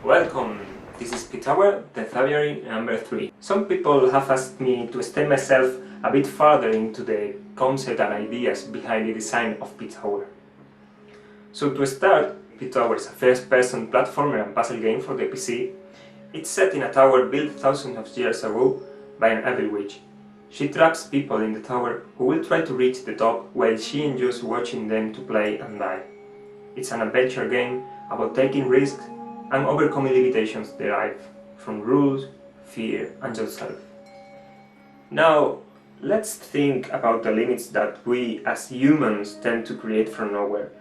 Welcome! This is PTower, DevDiary number 3. Some people have asked me to extend myself a bit further into the concept and ideas behind the design of PTower. So to start, PTower is a first-person platformer and puzzle game for the PC. It's set in a tower built thousands of years ago by an evil witch. She traps people in the tower who will try to reach the top while she enjoys watching them to play and die. It's an adventure game about taking risks and overcoming limitations derived from rules, fear and yourself. Now, let's think about the limits that we as humans tend to create from nowhere.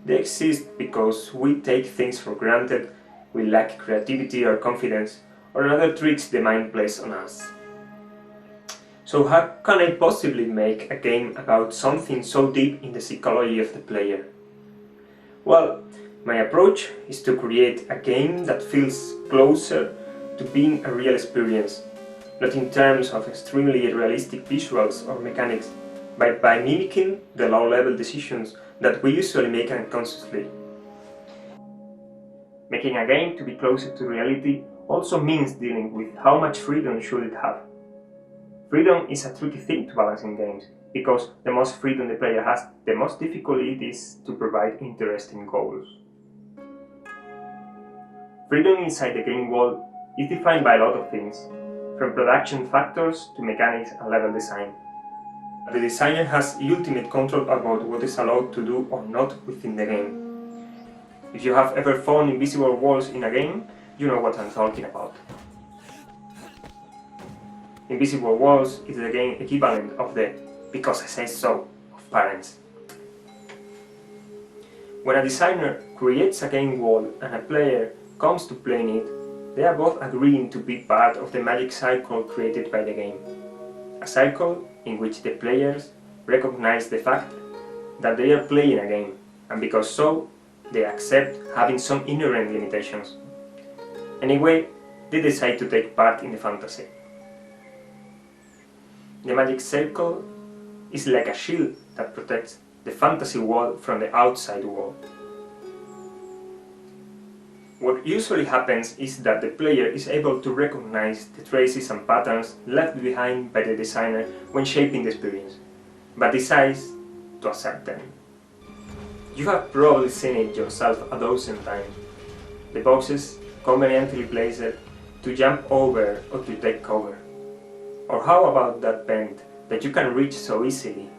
They exist because we take things for granted, we lack creativity or confidence, or other tricks the mind plays on us. So how can I possibly make a game about something so deep in the psychology of the player? Well, my approach is to create a game that feels closer to being a real experience, not in terms of extremely realistic visuals or mechanics, but by mimicking the low-level decisions that we usually make unconsciously. Making a game to be closer to reality also means dealing with how much freedom should it have. Freedom is a tricky thing to balance in games, because the most freedom the player has, the most difficult it is to provide interesting goals. Freedom inside the game world is defined by a lot of things, from production factors to mechanics and level design. The designer has ultimate control about what is allowed to do or not within the game. If you have ever found invisible walls in a game, you know what I'm talking about. Invisible walls is the game equivalent of the "because I say so" of parents. When a designer creates a game world and a player comes to play in it, they are both agreeing to be part of the magic cycle created by the game. A cycle in which the players recognize the fact that they are playing a game, and because so, they accept having some inherent limitations. Anyway, they decide to take part in the fantasy. The magic circle is like a shield that protects the fantasy world from the outside world. What usually happens is that the player is able to recognize the traces and patterns left behind by the designer when shaping the experience, but decides to accept them. You have probably seen it yourself a dozen times. The boxes conveniently placed to jump over or to take cover. Or how about that vent that you can reach so easily?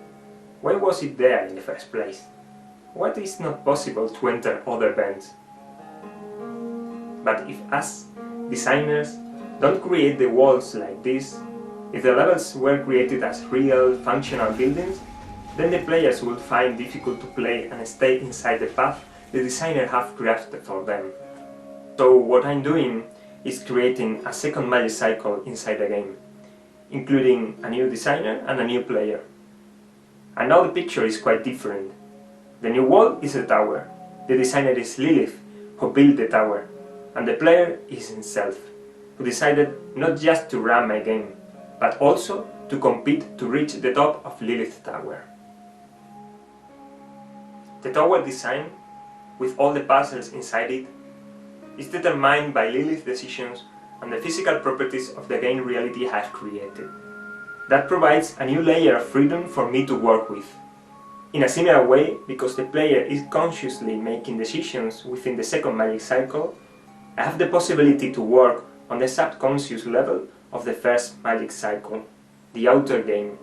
Why was it there in the first place? What is not possible to enter other vents? But if us, designers, don't create the walls like this, if the levels were created as real, functional buildings, then the players would find it difficult to play and stay inside the path the designer have crafted for them. So what I'm doing is creating a second magic cycle inside the game, including a new designer and a new player. And now the picture is quite different. The new world is the tower, the designer is Lilith, who built the tower, and the player is himself, who decided not just to run my game, but also to compete to reach the top of Lilith's tower. The tower design, with all the puzzles inside it, is determined by Lilith's decisions and the physical properties of the game reality has created. That provides a new layer of freedom for me to work with. In a similar way, because the player is consciously making decisions within the second magic cycle, I have the possibility to work on the subconscious level of the first magic cycle, the outer game.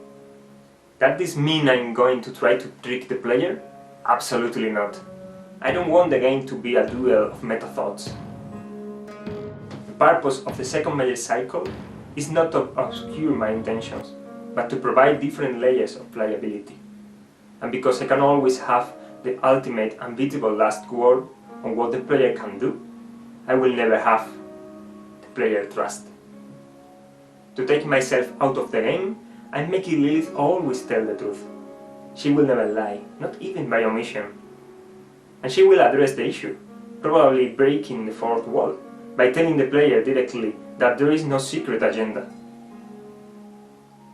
Does this mean I'm going to try to trick the player? Absolutely not. I don't want the game to be a duel of meta-thoughts. The purpose of the second magic cycle is not to obscure my intentions, but to provide different layers of playability. And because I can always have the ultimate unbeatable last word on what the player can do, I will never have the player trust. To take myself out of the game, I'm making Lilith always tell the truth. She will never lie, not even by omission. And she will address the issue, probably breaking the fourth wall, by telling the player directly that there is no secret agenda.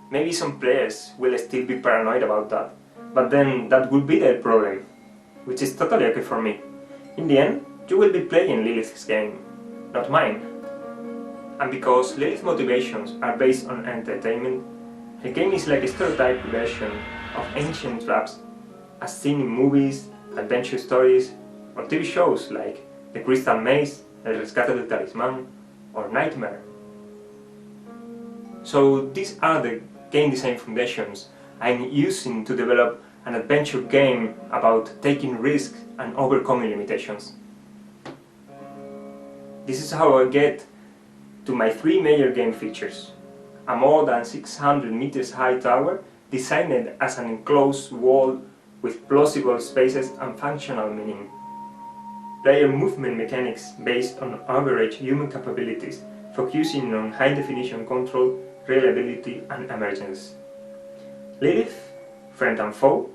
Maybe some players will still be paranoid about that, but then that would be their problem, which is totally okay for me. In the end, you will be playing Lilith's game. not mine. And because Lilith's motivations are based on entertainment, the game is like a stereotyped version of ancient traps as seen in movies, adventure stories, or TV shows like The Crystal Maze, El Rescate del Talismán, or Knightmare. So these are the game design foundations I'm using to develop an adventure game about taking risks and overcoming limitations. This is how I get to my three major game features: a more than 600 meters high tower designed as an enclosed wall with plausible spaces and functional meaning, player movement mechanics based on average human capabilities, focusing on high-definition control, reliability and emergence. Lilith, friend and foe,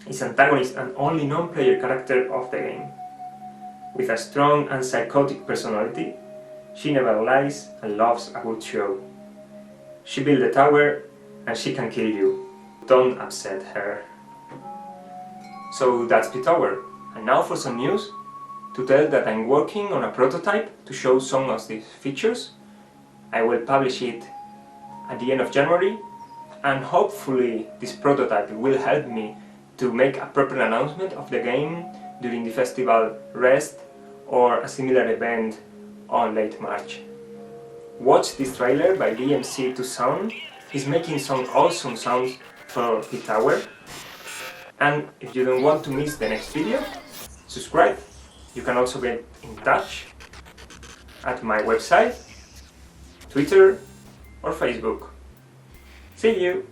is antagonist and only non-player character of the game. With a strong and psychotic personality, she never lies and loves a good show. She built a tower and she can kill you. Don't upset her. So that's PTower. And now for some news to tell that I'm working on a prototype to show some of these features. I will publish it at the end of January, and hopefully this prototype will help me to make a proper announcement of the game during the festival Rest or a similar event on late March. Watch this trailer by DMC to Sound. He's making some awesome sounds for PTower. And if you don't want to miss the next video, subscribe. You can also get in touch at my website, Twitter or Facebook. See you!